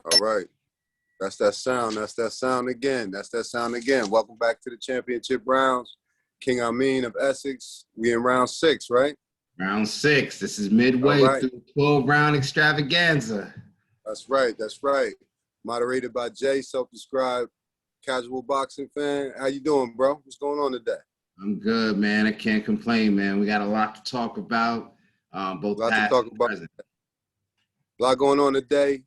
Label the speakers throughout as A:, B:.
A: All right. That's that sound. That's that sound again. That's that sound again. Welcome back to the championship rounds. King Amin of Essex. We in round 6, right?
B: Round 6. This is midway
A: right.
B: through 12-round extravaganza.
A: That's right. That's right. Moderated by Jay, self-described casual boxing fan. How you doing, bro? What's going on today?
B: I'm good, man. I can't complain, man. We got a lot to talk about. Both past and present.
A: A lot going on today.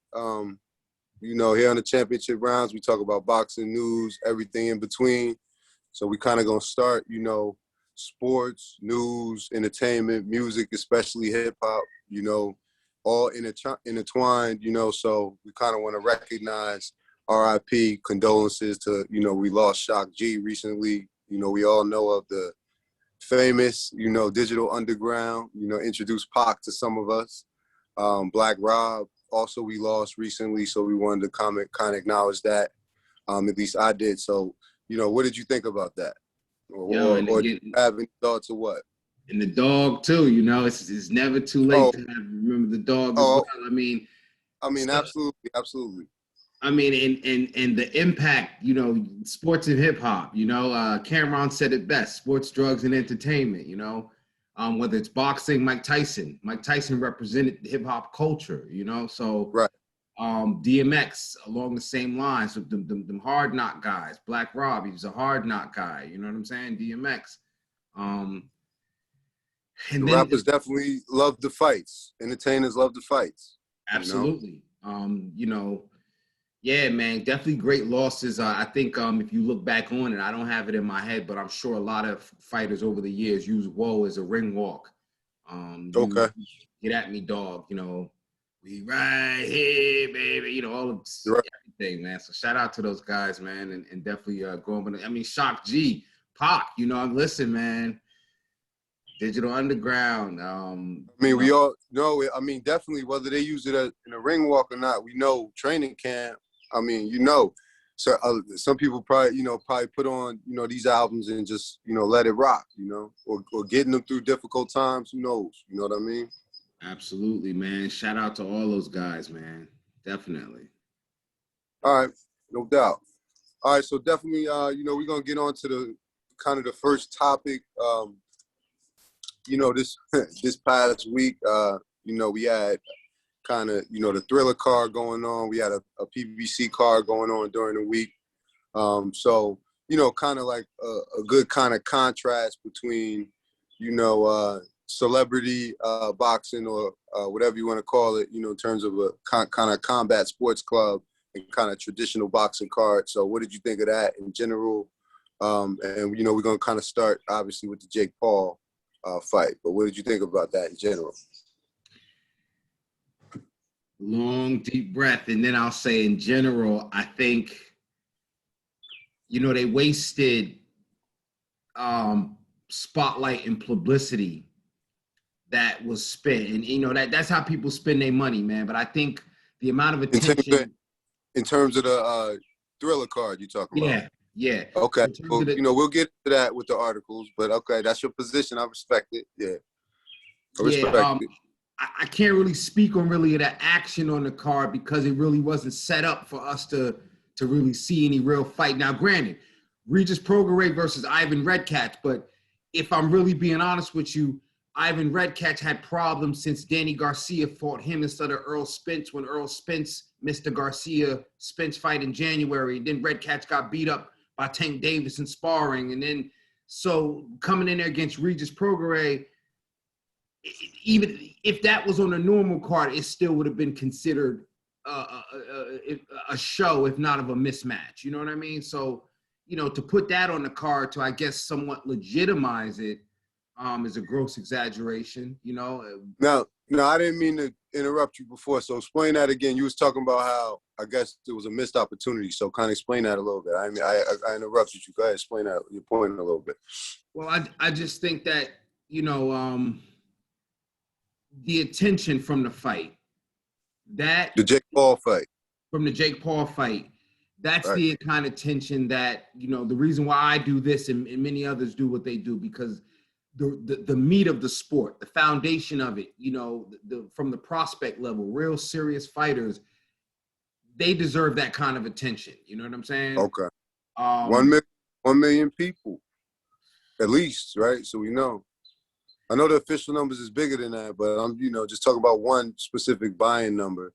A: You know, here on the championship rounds, we talk about boxing news, everything in between. So we kind of going to start, you know, sports, news, entertainment, music, especially hip hop, you know, all intertwined, you know. So we kind of want to recognize RIP, condolences to, you know, we lost Shock G recently. You know, we all know of the famous, you know, Digital Underground, you know, introduced Pac to some of us. Black Rob, also we lost recently, so we wanted to kind of acknowledge that. At least I did. So, you know, what did you think about that? Or do you have any thoughts or what?
B: And the dog too, you know, it's never too late to remember the dog as well. I mean,
A: absolutely.
B: I mean, and the impact, you know, sports and hip hop, you know, Cameron said it best: sports, drugs, and entertainment. You know, whether it's boxing, Mike Tyson represented hip hop culture. You know, so
A: right.
B: DMX along the same lines with them hard knock guys. Black Rob, he was a hard knock guy. You know what I'm saying? DMX. And
A: the rappers definitely love the fights. Entertainers love the fights.
B: Absolutely. You know, yeah, man, definitely great losses. I think if you look back on it, I don't have it in my head, but I'm sure a lot of fighters over the years use "whoa" as a ring walk.
A: Okay.
B: Get at me, dog. You know, we right here, baby. You know, all of everything, man. So shout out to those guys, man, and definitely going. I mean, Shock G, Pac. You know, listen, man. Digital Underground.
A: I mean, we all know it. I mean, definitely, whether they use it in a ring walk or not, we know training camp. I mean, you know, so some people probably put on, you know, these albums and just, you know, let it rock, you know, or getting them through difficult times. Who knows? You know what I mean?
B: Absolutely, man. Shout out to all those guys, man. Definitely.
A: All right, no doubt. All right, so definitely, you know, we're gonna get on to the kind of the first topic. You know, this past week, you know, we had kind of, you know, the Thriller card going on. We had a PBC card going on during the week. So, you know, kind of like a good kind of contrast between, you know, celebrity boxing or whatever you want to call it, you know, in terms of a kind of combat sports club and kind of traditional boxing card. So what did you think of that in general? And, you know, we're going to kind of start, obviously, with the Jake Paul fight. But what did you think about that in general?
B: Long, deep breath. And then I'll say in general, I think, you know, they wasted spotlight and publicity that was spent. And, you know, that's how people spend their money, man. But I think the amount of attention...
A: In terms of the Thriller card you're talking about?
B: Yeah.
A: Okay. Well, you know, we'll get to that with the articles, but okay, that's your position. I respect it. Yeah. I respect it.
B: I can't really speak on really the action on the card because it really wasn't set up for us to really see any real fight. Now, granted, Regis Prograis versus Ivan Redkach, but if I'm really being honest with you, Ivan Redkach had problems since Danny Garcia fought him instead of Earl Spence when Earl Spence missed the Garcia-Spence fight in January. And then Redkach got beat up by Tank Davis in sparring. And then, so coming in there against Regis Prograis, even if that was on a normal card, it still would have been considered a show, if not of a mismatch. You know what I mean? So, you know, to put that on the card to, I guess, somewhat legitimize it is a gross exaggeration, you know?
A: No, I didn't mean to interrupt you before. So explain that again. You was talking about how, I guess, it was a missed opportunity. So kind of explain that a little bit. I mean, I interrupted you. Go ahead, explain that, your point a little bit.
B: Well, I just think that, you know, the attention from the fight, the
A: Jake Paul fight.
B: From the Jake Paul fight, that's right. The kind of tension that, you know, the reason why I do this and many others do what they do, because the meat of the sport, the foundation of it, you know, from the prospect level, real serious fighters, they deserve that kind of attention. You know what I'm saying?
A: Okay. 1 million people, at least, right? So we know. I know the official numbers is bigger than that, but I'm, just talking about one specific buying number.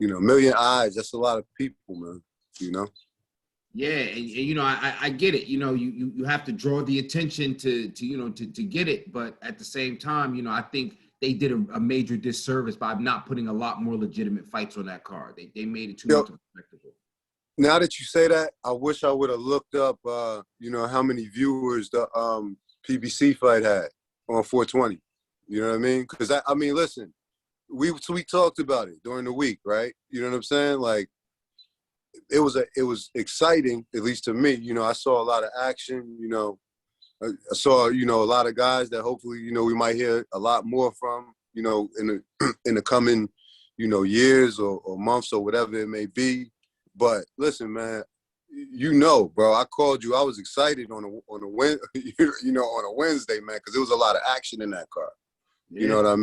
A: Million eyes, that's a lot of people, man,
B: Yeah, and I get it. You have to draw the attention to get it, but at the same time, I think they did a major disservice by not putting a lot more legitimate fights on that card. They made it too much of a spectacle.
A: Now that you say that, I wish I would have looked up, how many viewers the PBC fight had on 420. You know what I mean? Because listen, we talked about it during the week, right? You know what I'm saying? Like, it was exciting, at least to me. I saw a lot of action. I saw a lot of guys that hopefully we might hear a lot more from. In the coming years or months or whatever it may be. But listen, man, bro, I called you. I was excited on a Wednesday, man, because there was a lot of action in that card. Yeah. You know what I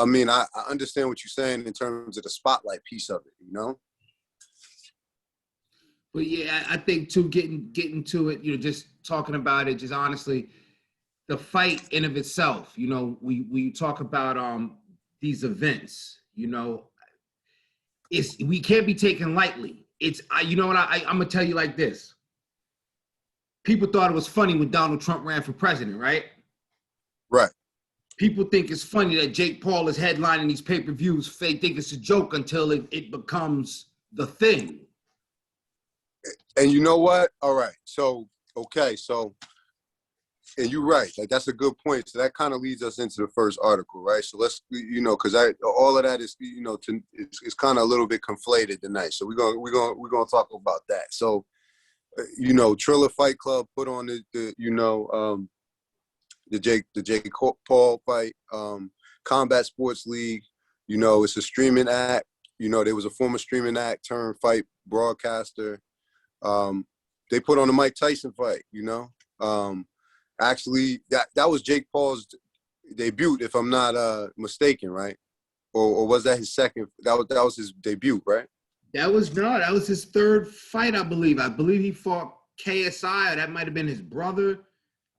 A: mean? I understand what you're saying in terms of the spotlight piece of it,
B: But yeah, I think too, getting to it, just talking about it, just honestly, the fight in of itself, we talk about these events, we can't be taken lightly. I'm gonna tell you like this. People thought it was funny when Donald Trump ran for president, right?
A: Right.
B: People think it's funny that Jake Paul is headlining these pay-per-views. They think it's a joke until it becomes the thing.
A: And you know what? All right. So, okay. So, and you're right. Like, that's a good point. So that kind of leads us into the first article, right? So let's, because all of that is, it's kind of a little bit conflated tonight. So we're gonna talk about that. So, Triller Fight Club put on the Jake Paul fight, Combat Sports League. It's a streaming act. There was a former streaming act turned fight broadcaster. They put on the Mike Tyson fight. Actually, that was Jake Paul's debut, if I'm not mistaken, right? Or was that his second? That was his debut, right?
B: That was his third fight, I believe. I believe he fought KSI, or that might have been his brother.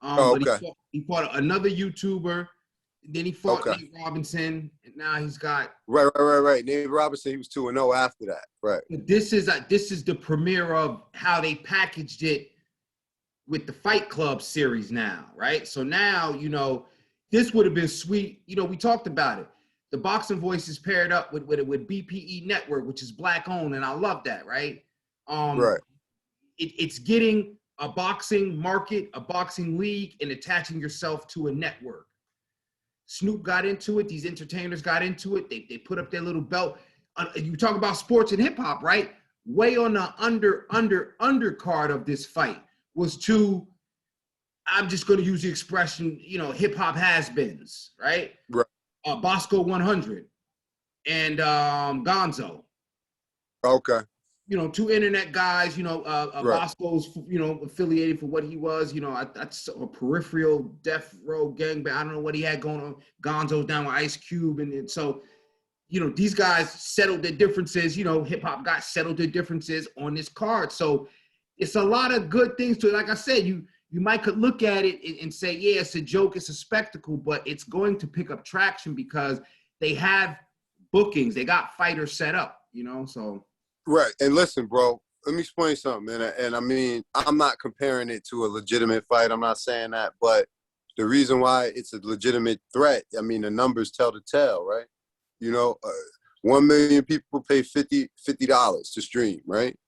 A: Okay.
B: But he fought another YouTuber. Then he fought Nate Robinson, and now he's got
A: right. Nate Robinson, he was 2-0 after that, right?
B: This is the premiere of how they packaged it with the Fight Club series now, right? So now this would have been sweet. We talked about it. The Boxing Voice is paired up with BPE Network, which is black owned, and I love that, right?
A: Right.
B: It's getting a boxing market, a boxing league, and attaching yourself to a network. Snoop got into it. These entertainers got into it. They put up their little belt. You talk about sports and hip hop, right? Way on the undercard of this fight was I'm just going to use the expression, hip hop has-beens, right?
A: Right.
B: Bosco 100 and Gonzo.
A: Okay.
B: Two internet guys,
A: right.
B: Bosco's, affiliated for what he was, that's a peripheral death row gangbang. I don't know what he had going on. Gonzo's down with Ice Cube. And so, these guys settled their differences, hip hop guys settled their differences on this card. So it's a lot of good things to it. Like I said, you might could look at it and say, yeah, it's a joke, it's a spectacle, but it's going to pick up traction because they have bookings. They got fighters set up, so.
A: Right. And listen, bro, let me explain something. And I'm not comparing it to a legitimate fight. I'm not saying that. But the reason why it's a legitimate threat, the numbers tell the tale, right? 1 million people pay $50 to stream, right?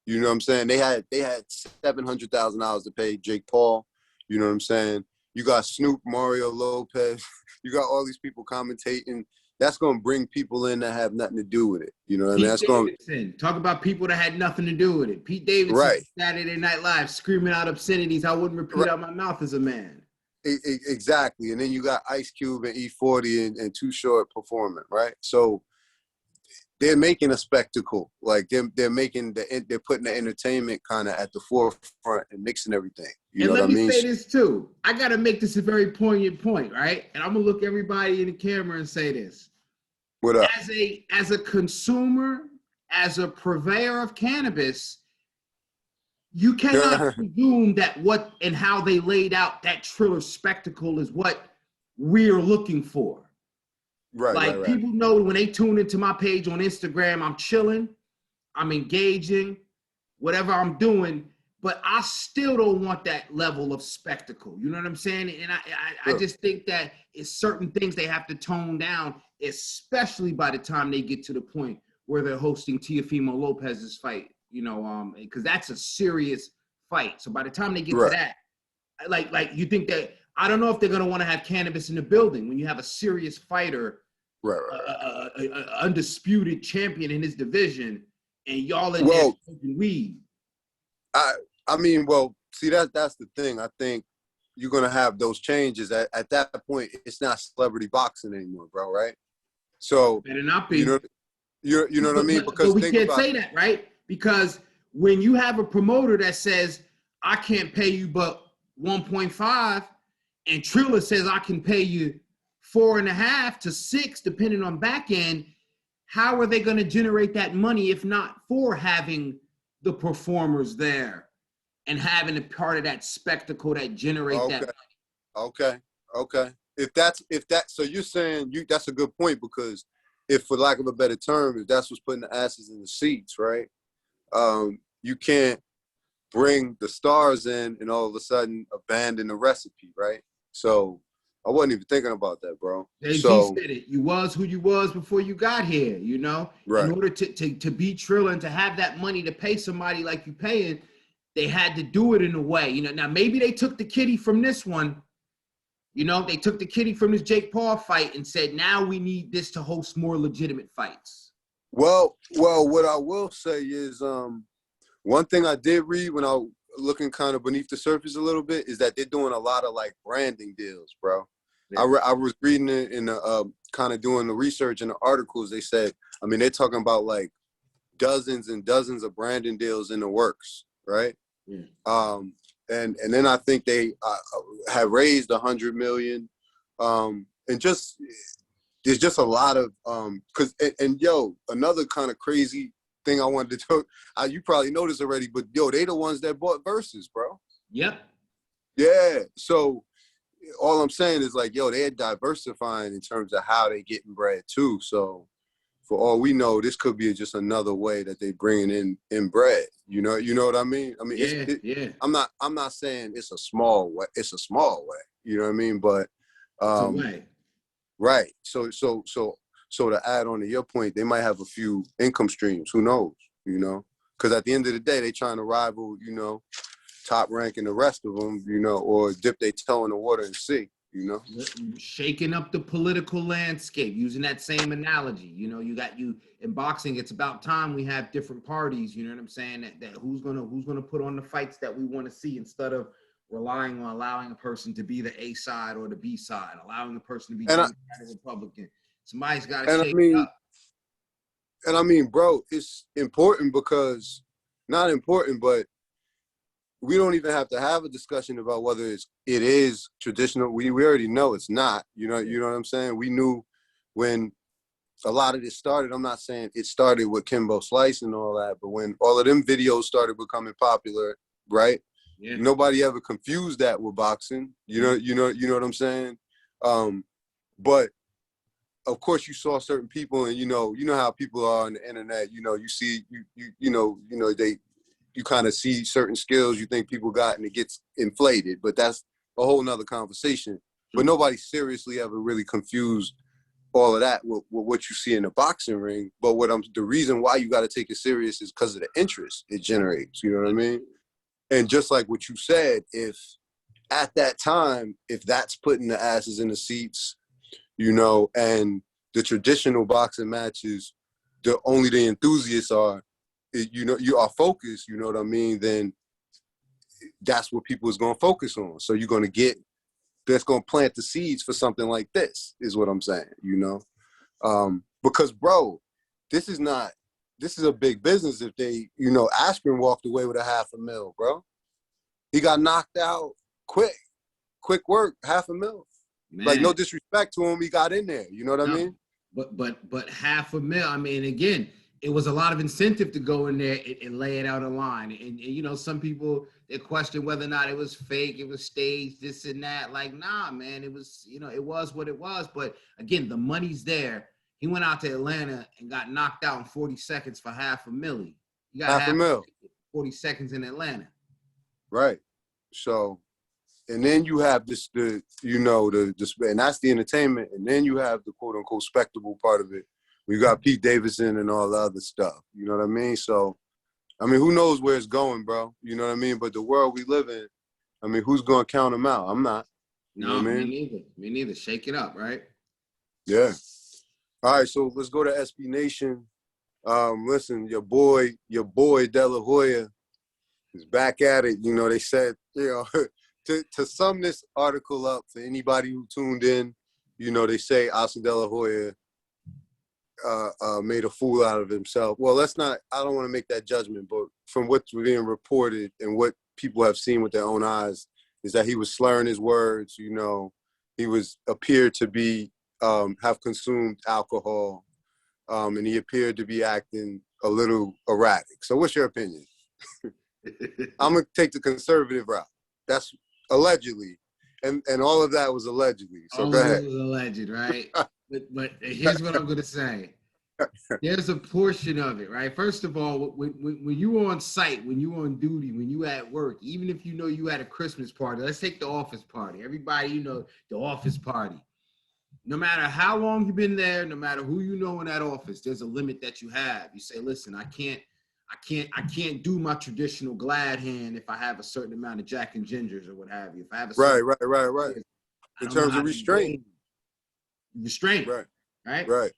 A: You know what I'm saying? They had $700,000 to pay Jake Paul. You know what I'm saying? You got Snoop, Mario Lopez. You got all these people commentating. That's going to bring people in that have nothing to do with it. You know what I mean? That's
B: going. Talk about people that had nothing to do with it. Pete Davidson,
A: right.
B: Saturday Night Live, screaming out obscenities I wouldn't repeat out my mouth as a man.
A: Exactly. And then you got Ice Cube and E40 and Too Short performing, right? So they're making a spectacle. Like they're putting the entertainment kind of at the forefront and mixing everything. You know what I mean?
B: Let me say this too. I got to make this a very poignant point, right? And I'm going to look everybody in the camera and say this.
A: What up?
B: As a consumer, as a purveyor of cannabis, you cannot presume that what and how they laid out that Triller spectacle is what we're looking for.
A: Right.
B: People know when they tune into my page on Instagram, I'm chilling, I'm engaging, whatever I'm doing, but I still don't want that level of spectacle. You know what I'm saying? And I just think that it's certain things they have to tone down, especially by the time they get to the point where they're hosting Teofimo Lopez's fight, because that's a serious fight. So by the time they get to that, like you think that, I don't know if they're going to want to have cannabis in the building when you have a serious fighter, undisputed champion in his division, and y'all in there smoking weed.
A: I mean, well, see, that's the thing. I think you're going to have those changes. At that point, it's not celebrity boxing anymore, bro, right? So,
B: better not be.
A: You know what I mean? Because
B: but we can't say that, right? Because when you have a promoter that says, I can't pay you but 1.5, and Triller says I can pay you 4.5 to 6, depending on back end, how are they going to generate that money if not for having the performers there and having a part of that spectacle that generate that money?
A: Okay. So you're saying that's a good point, because if, for lack of a better term, if that's what's putting the asses in the seats, right? You can't bring the stars in and all of a sudden abandon the recipe, right? So I wasn't even thinking about that, bro.
B: Jay-Z said it. You was who you was before you got here, Right. In order to beat Triller and to have that money to pay somebody like you paying, they had to do it in a way. Now maybe they took the kitty from this one. They took the kitty from this Jake Paul fight and said, now we need this to host more legitimate fights.
A: Well, what I will say is one thing I did read when I was looking kind of beneath the surface a little bit is that they're doing a lot of like branding deals, bro. Yeah. I was reading it in the kind of doing the research in the articles. They said, I mean, they're talking about like dozens and dozens of branding deals in the works, right? Yeah. And then I think they have raised $100 million, and just there's just a lot of another kind of crazy thing I wanted to talk. You probably know this already, but they the ones that bought Versus, bro.
B: Yep.
A: Yeah. So all I'm saying is like, they're diversifying in terms of how they getting bread too. So for all we know, this could be just another way that they bringing in bread. You know what I mean? I mean,
B: yeah.
A: I'm not saying it's a small way. It's a small way. You know what I mean? But
B: it's a way.
A: Right. So to add on to your point, they might have a few income streams. Who knows? Because at the end of the day, they trying to rival, Top Rank and the rest of them, or dip their toe in the water and see.
B: Shaking up the political landscape, using that same analogy. You in boxing, it's about time we have different parties, you know what I'm saying? That who's gonna put on the fights that we want to see, instead of relying on allowing a person to be the A side or the B side, allowing a person to be Democratic or Republican. Somebody's got to shake it up.
A: And I mean, bro, it's important because, not important, but we don't even have to have a discussion about whether it is traditional. We already know it's not. You know what I'm saying? We knew when a lot of this started. I'm not saying it started with Kimbo Slice and all that, but when all of them videos started becoming popular, right? Yeah. Nobody ever confused that with boxing. You know what I'm saying? But of course, you saw certain people, and you know how people are on the internet. You see, you kind of see certain skills you think people got, and it gets inflated. But that's a whole nother conversation. But nobody seriously ever really confused all of that with what you see in the boxing ring. But the reason why you got to take it serious is because of the interest it generates. You know what I mean? And just like what you said, if at that time, if that's putting the asses in the seats, and the traditional boxing matches, only the enthusiasts are, you are focused, you know what I mean, then that's what people is going to focus on. So you're going to get, that's going to plant the seeds for something like this, is what I'm saying, because, bro, this is a big business. If they, Askren walked away with $500,000, bro. He got knocked out quick work, $500,000. Man. Like, no disrespect to him, he got in there. You know what I mean?
B: But $500,000. I mean, again, it was a lot of incentive to go in there and lay it out on line. And you know, some people, they question whether or not it was fake, it was staged, this and that. Like, nah, man, it was, you know, it was what it was. But again, the money's there. He went out to Atlanta and got knocked out in 40 seconds for $500,000. You got
A: $500,000.
B: 40 seconds in Atlanta.
A: Right. So, and then you have this, and that's the entertainment. And then you have the quote unquote spectacle part of it. We got Pete Davidson and all the other stuff. You know what I mean? So, I mean, who knows where it's going, bro? You know what I mean? But the world we live in, I mean, who's going to count them out? I'm not. You know what I mean?
B: Me neither. Shake it up, right?
A: Yeah. All right, so let's go to SB Nation. Listen, your boy De La Hoya is back at it. You know, they said, you know, to sum this article up for anybody who tuned in, you know, they say Oscar De La Hoya made a fool out of himself. Well, I don't want to make that judgment, but from what's being reported and what people have seen with their own eyes is that he was slurring his words, you know, he appeared to be, have consumed alcohol, and he appeared to be acting a little erratic. So what's your opinion? I'm going to take the conservative route. That's allegedly. And all of that was allegedly. So go ahead.
B: All of it was alleged, right? But here's what I'm going to say. There's a portion of it, right? First of all, when you're on site, when you're on duty, when you at work, even if you know you at a Christmas party, let's take the office party. Everybody, you know, the office party. No matter how long you've been there, no matter who you know in that office, there's a limit that you have. You say, listen, I can't do my traditional glad hand if I have a certain amount of Jack and Gingers or what have you. If I have a
A: right. In terms of restraint.
B: Restraint. Right.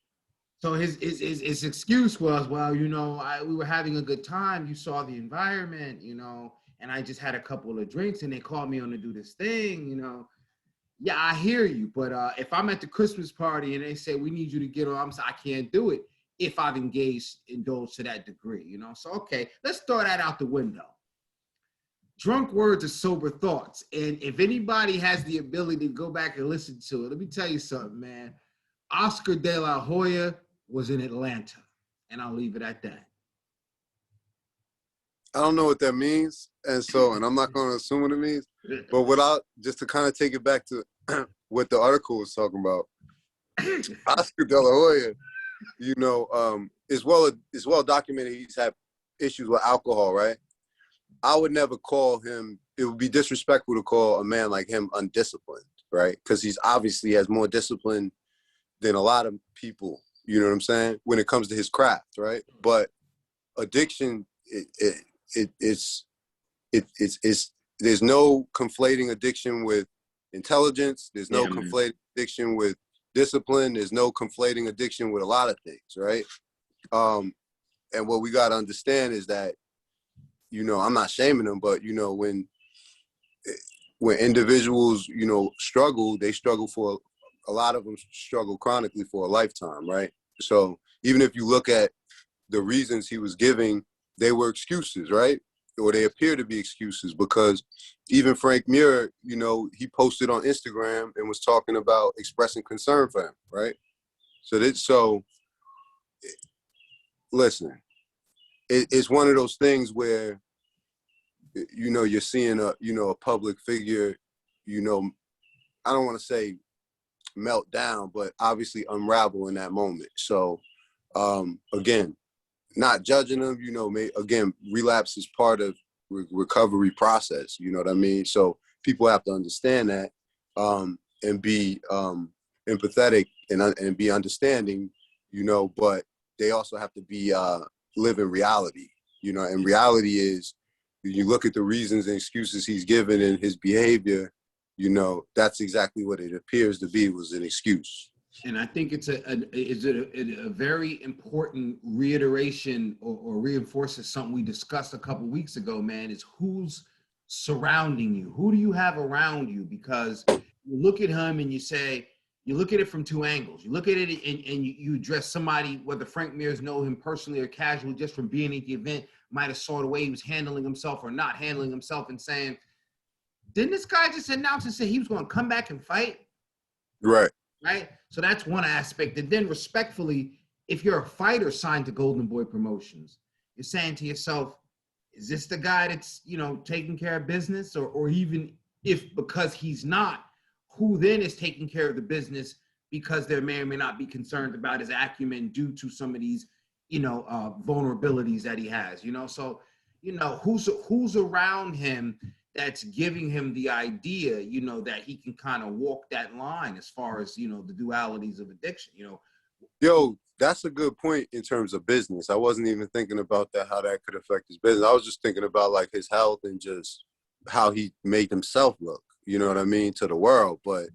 B: So his excuse was, well, you know, we were having a good time. You saw the environment, you know, and I just had a couple of drinks and they called me on to do this thing, you know. Yeah, I hear you, but if I'm at the Christmas party and they say we need you to get on, I can't do it if I've indulged to that degree, you know. So okay, let's throw that out the window. Drunk words are sober thoughts, and if anybody has the ability to go back and listen to it, let me tell you something, man. Oscar De La Hoya was in Atlanta, and I'll leave it at that.
A: I don't know what that means, and I'm not going to assume what it means. But just to kind of take it back to what the article was talking about, Oscar De La Hoya, you know, it's well documented he's had issues with alcohol, right? I would never call him. It would be disrespectful to call a man like him undisciplined, right? Because he's obviously has more discipline than a lot of people. You know what I'm saying? When it comes to his craft, right? But addiction, it's there's no conflating addiction with intelligence. There's no conflating addiction with discipline. There's no conflating addiction with a lot of things, right? And what we got to understand is that, you know, I'm not shaming them, but, you know, when individuals, you know, struggle, they struggle for, a lot of them struggle chronically for a lifetime, right? So even if you look at the reasons he was giving, they were excuses, right? Or they appear to be excuses, because even Frank Muir, you know, he posted on Instagram and was talking about expressing concern for him, right? Listen, it's one of those things where, you know, you're seeing a public figure, you know, I don't want to say melt down, but obviously unravel in that moment. So, again, not judging them, you know, relapse is part of recovery process, you know what I mean? So people have to understand that, and be empathetic and be understanding, you know, but they also have to be live in reality, you know, and reality is, you look at the reasons and excuses he's given in his behavior, you know, that's exactly what it appears to be, was an excuse.
B: And I think it's a very important reiteration or reinforces something we discussed a couple weeks ago, man, is who's surrounding you. Who do you have around you? Because you look at him and you look at it from two angles. You look at it and you address somebody, whether Frank Mears know him personally or casually, just from being at the event, might have saw the way he was handling himself or not handling himself and saying, didn't this guy just announce and say he was going to come back and fight?
A: Right.
B: Right. So that's one aspect. And then respectfully, if you're a fighter signed to Golden Boy Promotions, you're saying to yourself, is this the guy that's, taking care of business? Or even if, because he's not, who then is taking care of the business because there may or may not be concerned about his acumen due to some of these, vulnerabilities that he has, So, who's around him that's giving him the idea, that he can kind of walk that line as far as, the dualities of addiction,
A: Yo, that's a good point in terms of business. I wasn't even thinking about that, how that could affect his business. I was just thinking about like his health and just how he made himself look, you know what I mean, to the world. But,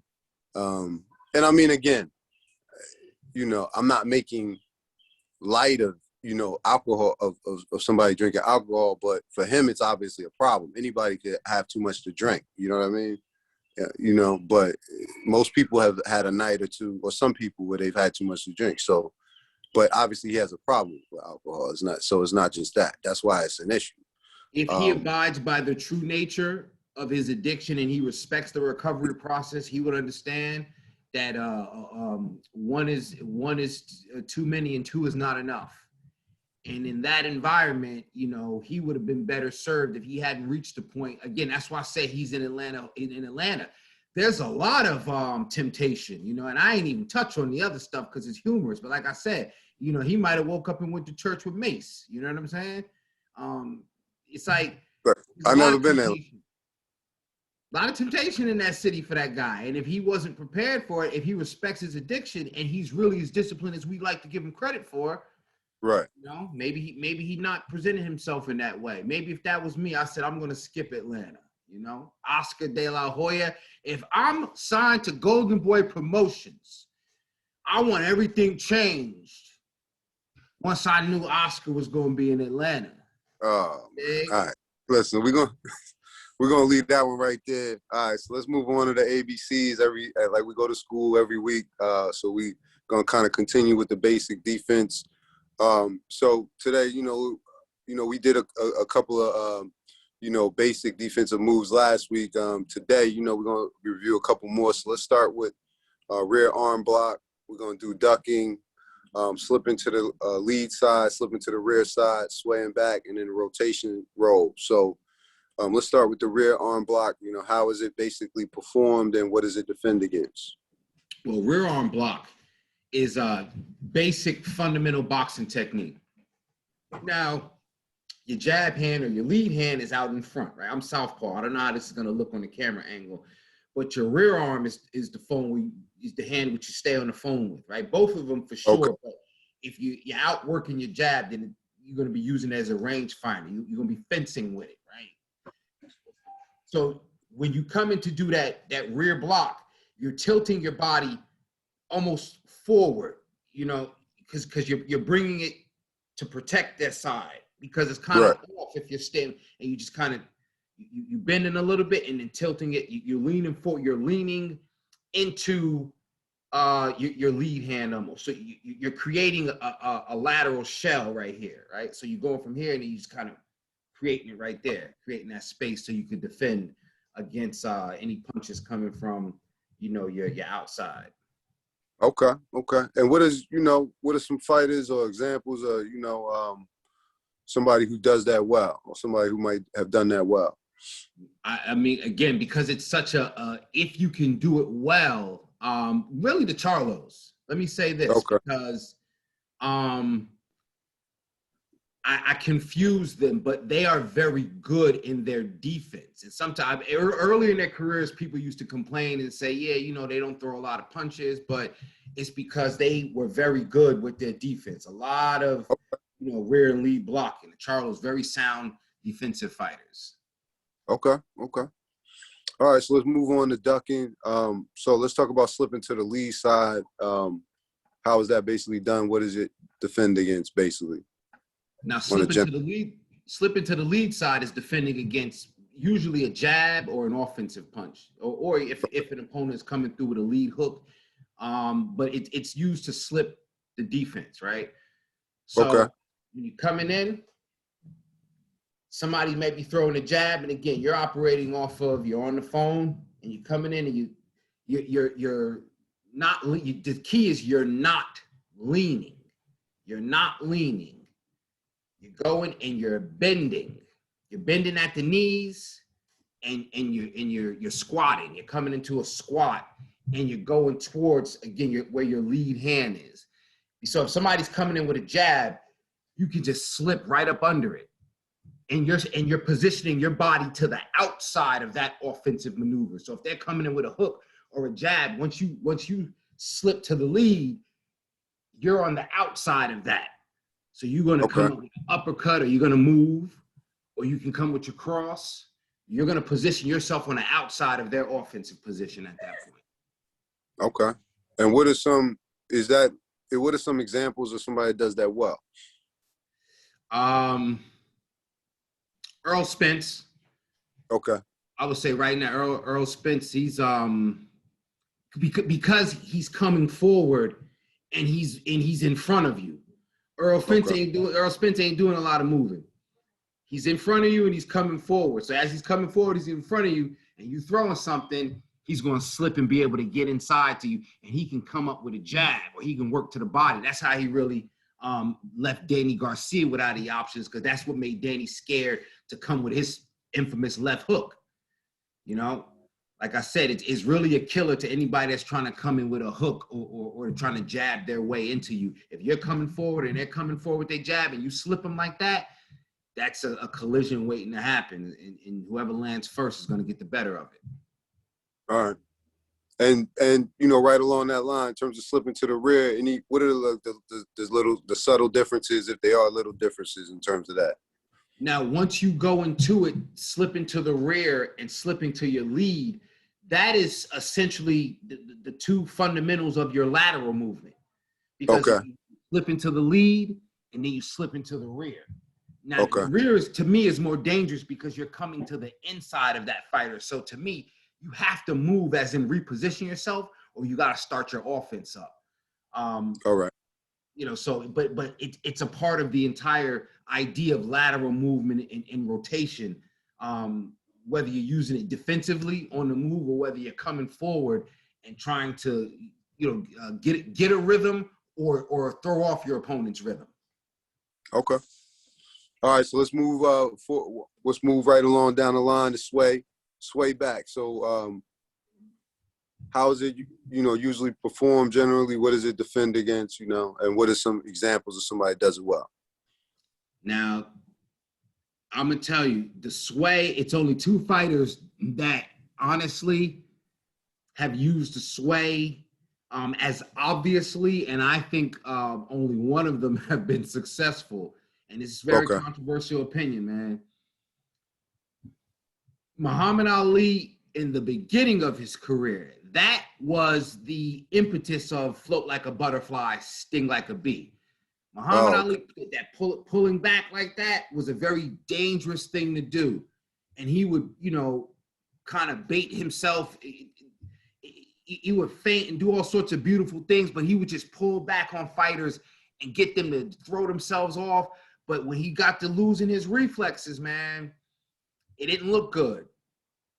A: and I mean, again, I'm not making light of, alcohol, of somebody drinking alcohol, but for him, it's obviously a problem. Anybody could have too much to drink, you know what I mean? Yeah, but most people have had a night or two, or some people where they've had too much to drink. So, but obviously he has a problem with alcohol. It's not just that. That's why it's an issue.
B: If he abides by the true nature of his addiction and he respects the recovery process, he would understand that one is too many and two is not enough. And in that environment, he would have been better served if he hadn't reached the point. Again, that's why I say he's in Atlanta. In Atlanta, there's a lot of temptation, and I ain't even touch on the other stuff because it's humorous. But like I said, he might have woke up and went to church with Mace. You know what I'm saying? It's like
A: I've never been there.
B: A lot of temptation in that city for that guy. And if he wasn't prepared for it, if he respects his addiction and he's really as disciplined as we like to give him credit for,
A: right?
B: Maybe he not presented himself in that way. Maybe if that was me, I said I'm going to skip Atlanta. Oscar De La Hoya. If I'm signed to Golden Boy Promotions, I want everything changed. Once I knew Oscar was going to be in Atlanta.
A: All right. Listen, we're gonna leave that one right there. All right, so let's move on to the ABCs. Like we go to school every week, so we gonna kind of continue with the basic defense. So today, we did a couple of basic defensive moves last week. Today, we're gonna review a couple more. So let's start with rear arm block. We're gonna do ducking, slip into the lead side, slip into the rear side, swaying back, and then a rotation roll. So let's start with the rear arm block. How is it basically performed and what does it defend against?
B: Well, rear arm block is a basic fundamental boxing technique. Now, your jab hand or your lead hand is out in front, right? I'm southpaw. I don't know how this is going to look on the camera angle, but your rear arm is the hand which you stay on the phone with, right? Both of them for sure. Okay. But if you're out working your jab, then you're going to be using it as a range finder. You're going to be fencing with it, right? So when you come in to do that rear block, you're tilting your body almost forward, because you're bringing it to protect that side, because it's kind of off if you're standing and you just kind of you bending a little bit and then tilting it. You're leaning forward. You're leaning into your lead hand almost. So you're creating a lateral shell right here, right? So you're going from here and you just kind of creating it right there, creating that space so you can defend against any punches coming from, your outside.
A: Okay. And what are some fighters or examples of, somebody who does that well, or somebody who might have done that well?
B: I mean, again, because it's such if you can do it well, really the Charlos. Let me say this, because I confuse them, but they are very good in their defense. And sometimes earlier in their careers, people used to complain and say, yeah, they don't throw a lot of punches, but it's because they were very good with their defense. A lot of, rear and lead blocking. The Charlos, very sound defensive fighters.
A: Okay. All right, so let's move on to ducking. So let's talk about slipping to the lead side. How is that basically done? What does it defend against, basically?
B: Now, slipping to the lead side is defending against usually a jab or an offensive punch, or if an opponent is coming through with a lead hook. But it's used to slip the defense, right? So when you're coming in, somebody may be throwing a jab, and again, you're operating you're on the phone, and you're coming in, and you're the key is you're not leaning. You're not leaning. You're going and you're bending. You're bending at the knees, and you're squatting. You're coming into a squat, and you're going towards, again, where your lead hand is. So if somebody's coming in with a jab, you can just slip right up under it, and you're positioning your body to the outside of that offensive maneuver. So if they're coming in with a hook or a jab, once you slip to the lead, you're on the outside of that. So you're going to come with an uppercut, or you're going to move, or you can come with your cross. You're going to position yourself on the outside of their offensive position at that point.
A: Okay. And what are some examples of somebody that does that well?
B: Earl Spence.
A: Okay.
B: I would say right now, Earl Spence, he's because he's coming forward and he's in front of you. Earl Spence ain't doing a lot of moving. He's in front of you and he's coming forward. So as he's coming forward, he's in front of you, and you throwing something, he's going to slip and be able to get inside to you, and he can come up with a jab, or he can work to the body. That's how he really left Danny Garcia without the options, because that's what made Danny scared to come with his infamous left hook. You know, like I said, it's really a killer to anybody that's trying to come in with a hook or trying to jab their way into you. If you're coming forward and they're coming forward with their jab and you slip them like that, that's a collision waiting to happen, and whoever lands first is going to get the better of it.
A: All right. And right along that line, in terms of slipping to the rear, what are the subtle differences, if they are little differences in terms of that?
B: Now, once you go into it, slipping to the rear and slipping to your lead, that is essentially the two fundamentals of your lateral movement. Because you slip into the lead and then you slip into the rear. Now, the rear to me is more dangerous because you're coming to the inside of that fighter. So to me, you have to move, as in reposition yourself, or you got to start your offense up.
A: All right.
B: So, but it's a part of the entire idea of lateral movement and rotation, whether you're using it defensively on the move or whether you're coming forward and trying to, get a rhythm or throw off your opponent's rhythm. Okay.
A: All right, so let's move let's move right along down the line to sway back. So how is it usually performed generally? What does it defend against, and what are some examples of somebody that does it well?
B: Now, I'm gonna tell you, the sway, it's only two fighters that honestly have used the sway as obviously, and I think only one of them have been successful. And it's very controversial opinion, man. Muhammad Ali, in the beginning of his career, that was the impetus of float like a butterfly, sting like a bee. Muhammad Ali, that pulling back like that was a very dangerous thing to do. And he would, kind of bait himself. He would feint and do all sorts of beautiful things, but he would just pull back on fighters and get them to throw themselves off. But when he got to losing his reflexes, man, it didn't look good.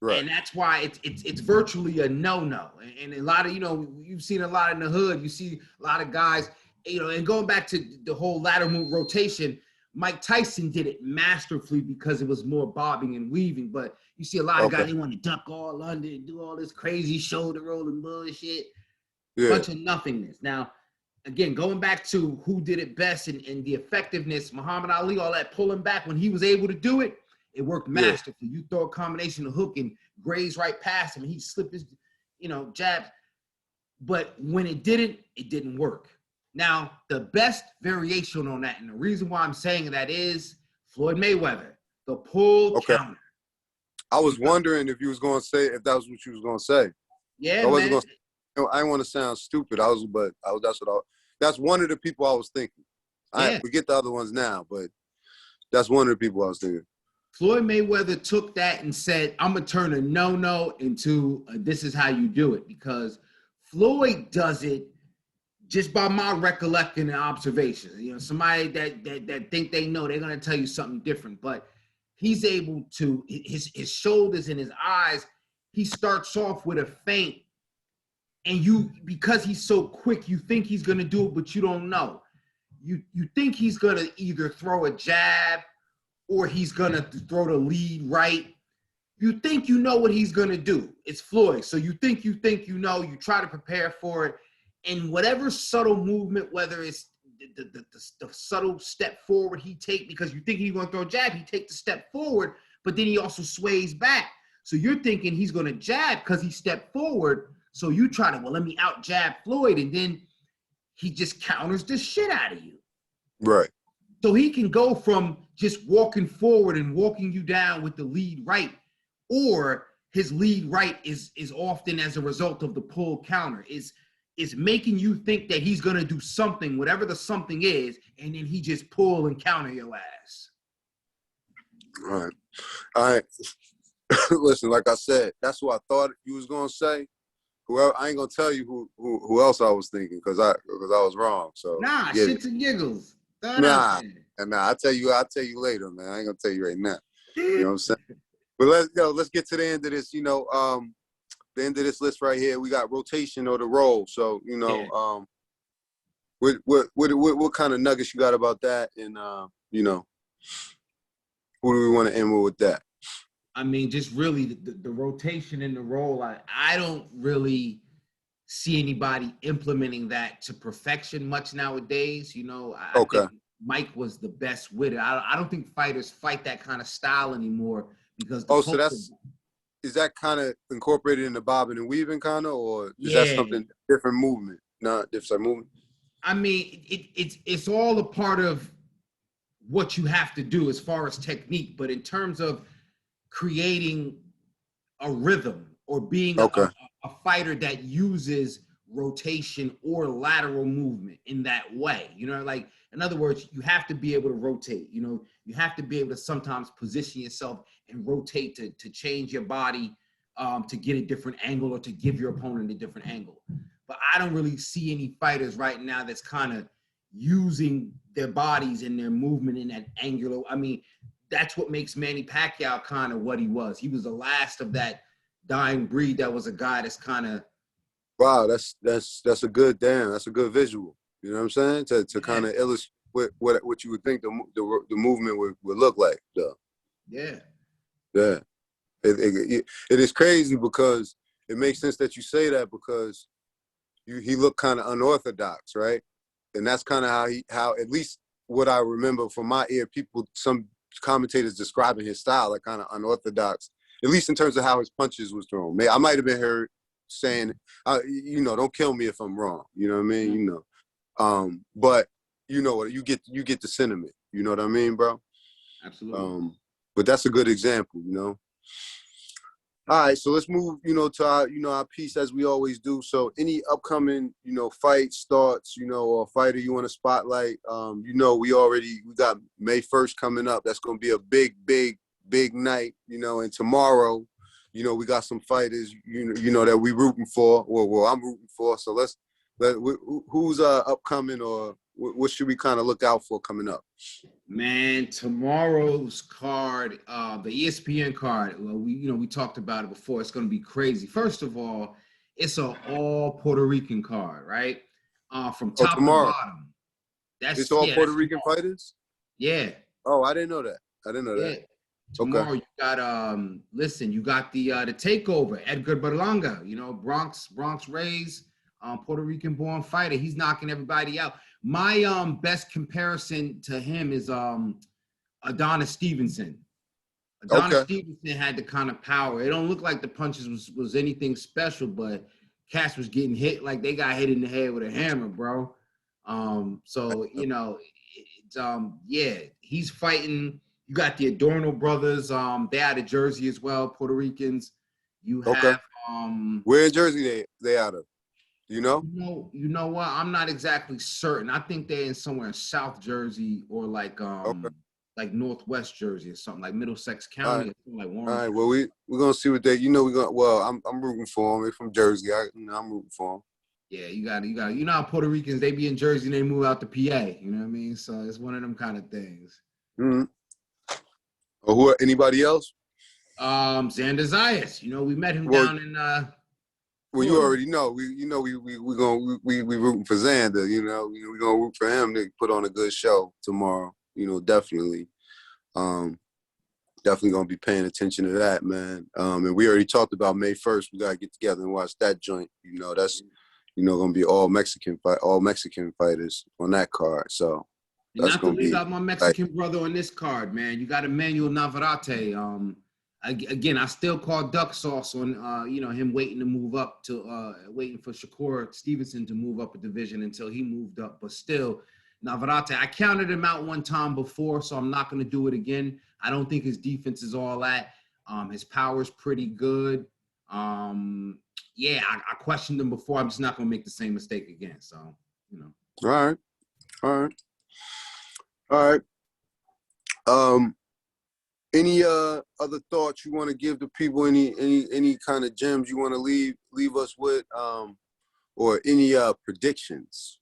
B: Right. And that's why it's virtually a no-no. And a lot of, you've seen a lot in the hood. You see a lot of guys, and going back to the whole lateral move rotation, Mike Tyson did it masterfully because it was more bobbing and weaving. But you see a lot of guys, they want to duck all under and do all this crazy shoulder rolling bullshit. Yeah. Bunch of nothingness. Now, again, going back to who did it best and the effectiveness, Muhammad Ali, all that pulling back, when he was able to do it, it worked masterfully. You throw a combination of hook and graze right past him, and he'd slip his, jabs. But when it didn't work. Now, the best variation on that, and the reason why I'm saying that is Floyd Mayweather, the pull counter.
A: I was wondering if that was what you was going to say.
B: Yeah,
A: I wasn't going to. I didn't want to sound stupid. That's one of the people I was thinking. I forget the other ones now, but that's one of the people I was thinking.
B: Floyd Mayweather took that and said, I'm going to turn a no-no into this is how you do it, because Floyd does it just by my recollection and observations. Somebody that think they know, they're going to tell you something different, but he's able to, his shoulders and his eyes, he starts off with a feint and because he's so quick, you think he's gonna do it, but you don't know. You think he's gonna either throw a jab or he's gonna throw the lead right. You think you know what he's gonna do. It's Floyd, so you think you know. You try to prepare for it, and whatever subtle movement, whether it's the subtle step forward he take because you think he's gonna throw a jab, he takes the step forward, but then he also sways back. So you're thinking he's gonna jab because he stepped forward. So you try to, well, let me out jab Floyd, and then he just counters the shit out of you.
A: Right.
B: So he can go from just walking forward and walking you down with the lead right, or his lead right is often as a result of the pull counter. Is making you think that he's gonna do something, whatever the something is, and then he just pull and counter your ass.
A: All right. Listen, like I said, that's what I thought you was gonna say. Whoever, I ain't gonna tell you who else I was thinking because I was wrong. So
B: Nah, shits and giggles.
A: Nah. I'll tell you later, man. I ain't gonna tell you right now. You know what I'm saying? But let's get to the end of this. You know, the end of this list right here. We got rotation or the roll. So you know, what kind of nuggets you got about that? And you know, who do we want to end with that?
B: I mean, just really the rotation and the roll. I don't really see anybody implementing that to perfection much nowadays. You know, I think Mike was the best with it. I don't think fighters fight that kind of style anymore because
A: so is that kind of incorporated in the bobbing and weaving kind of, or is that something different movement? Not different movement.
B: I mean, it's all a part of what you have to do as far as technique, but in terms of creating a rhythm or being a fighter that uses rotation or lateral movement in that way, you know, like in other words, you have to be able to rotate. You know, you have to be able to sometimes position yourself and rotate to change your body to get a different angle or to give your opponent a different angle. But I don't really see any fighters right now that's kind of using their bodies and their movement in that angular. I mean, that's what makes Manny Pacquiao kind of what he was. He was the last of that dying breed that was a guy that's kind of.
A: Wow, that's a good visual. You know what I'm saying? To kind of illustrate what you would think the movement would look like. Though.
B: Yeah.
A: It is crazy because it makes sense that you say that because he looked kind of unorthodox, right? And that's kind of how at least what I remember from my ear, some commentators describing his style like kind of unorthodox, at least in terms of how his punches was thrown. I might have been heard saying, you know, don't kill me if I'm wrong. You know what I mean? You know, but you know what, you get the sentiment. You know what I mean, bro?
B: Absolutely.
A: But that's a good example, you know. All right, so let's move, you know, to our piece as we always do. So any upcoming, you know, fight starts, you know, or fighter you want to spotlight, you know, we got May 1st coming up. That's going to be a big night, you know, and tomorrow, you know, we got some fighters, you know, that we rooting for, or I'm rooting for. So who's upcoming, or what should we kind of look out for coming up?
B: Man, tomorrow's card, the ESPN card, well, we talked about it before. It's going to be crazy. First of all, it's an all Puerto Rican card, right? From top to bottom.
A: It's all Puerto Rican fighters?
B: Yeah.
A: Oh, I didn't know that. Yeah.
B: Tomorrow you got you got the takeover, Edgar Berlanga, you know, Bronx Rays, Puerto Rican born fighter. He's knocking everybody out. My best comparison to him is Adonis Stevenson. Stevenson had the kind of power. It don't look like the punches was anything special, but Cass was getting hit like they got hit in the head with a hammer, bro. So you know, he's fighting. You got the Adorno brothers. They out of Jersey as well, Puerto Ricans. You have
A: where in Jersey they out of? You know?
B: You know what? I'm not exactly certain. I think they're in somewhere in South Jersey or like Northwest Jersey or something, like Middlesex County or something like Warren.
A: All right. Well, we're gonna see what they. You know, I'm rooting for them. They're from Jersey. I'm rooting for them.
B: Yeah, you got. You know how Puerto Ricans, they be in Jersey and they move out to PA. You know what I mean? So it's one of them kind of things.
A: Mm-hmm. Or anybody else?
B: Xander Zayas. You know, we met him down in
A: Well, you already know. We rooting for Xander. You know, we gonna root for him to put on a good show tomorrow. You know, definitely. Definitely gonna be paying attention to that, man. And we already talked about May 1st. We gotta get together and watch that joint. You know, that's gonna be all Mexican fighters on that card. So that's
B: not to
A: gonna
B: leave
A: be
B: out my Mexican brother on this card, man. You got Emanuel Navarrete. Again, I still call duck sauce on him waiting to move up to waiting for Shakur Stevenson to move up a division until he moved up. But still, Navarrete, I counted him out one time before, so I'm not going to do it again. I don't think his defense is all that. His power's pretty good. I questioned him before. I'm just not going to make the same mistake again. So, you know.
A: all right. Any other thoughts you want to give to people? Any kind of gems you want to leave us with? Or any predictions?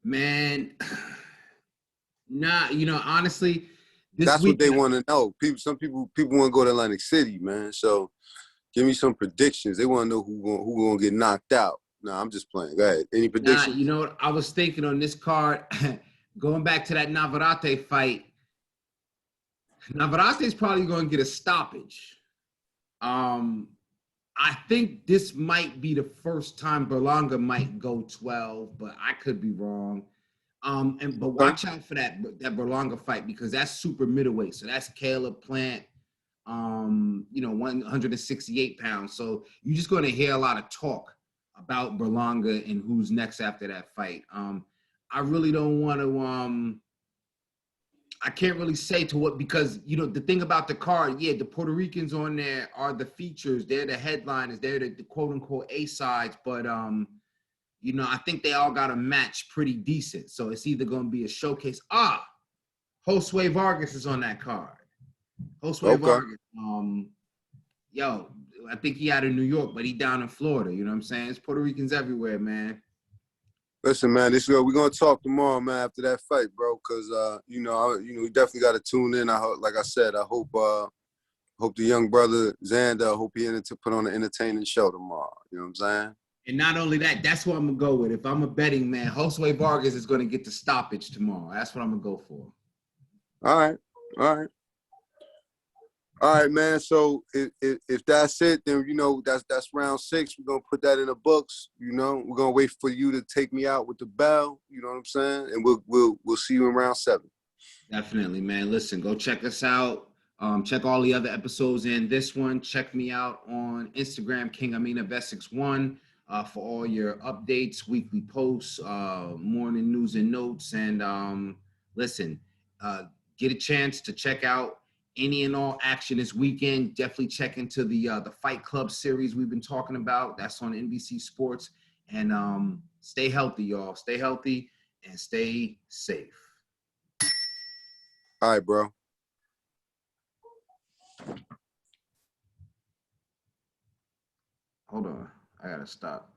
B: Man, honestly,
A: that's what they want to know. Some people want to go to Atlantic City, man. So give me some predictions. They want to know who gonna get knocked out. Nah, I'm just playing. Go ahead. Any predictions?
B: You know what? I was thinking on this card, going back to that Navarrete fight, Navarrete's probably going to get a stoppage. I think this might be the first time Berlanga might go 12, but I could be wrong. But watch out for that Berlanga fight because that's super middleweight. So that's Caleb Plant, 168 pounds. So you're just going to hear a lot of talk about Berlanga and who's next after that fight. I really don't want to I can't really say to what, because, the thing about the card, the Puerto Ricans on there are the features. They're the headliners. They're the quote unquote A-sides. But, I think they all got a match pretty decent. So it's either going to be a showcase. Josue Vargas is on that card. Josue Vargas. I think he out of New York, but he down in Florida. You know what I'm saying? It's Puerto Ricans everywhere, man.
A: Listen, man, we're gonna talk tomorrow, man, after that fight, bro. Because we definitely got to tune in. I hope the young brother Xander, I hope he to put on an entertaining show tomorrow. You know what I'm saying?
B: And not only that, that's what I'm gonna go with. If I'm a betting man, Josue Vargas is gonna get the stoppage tomorrow. That's what I'm gonna go for.
A: All right, man. So if that's it, then that's round 6. We're gonna put that in the books. We're gonna wait for you to take me out with the bell. You know what I'm saying? And we'll see you in round 7.
B: Definitely, man. Listen, go check us out. Check all the other episodes and this one. Check me out on Instagram, King Amin of Essex 1, for all your updates, weekly posts, morning news and notes. And listen, get a chance to check out any and all action this weekend. Definitely check into the Fight Club series we've been talking about. That's on NBC Sports. And stay healthy, y'all. Stay healthy and stay safe.
A: All right, bro.
B: Hold on. I gotta stop.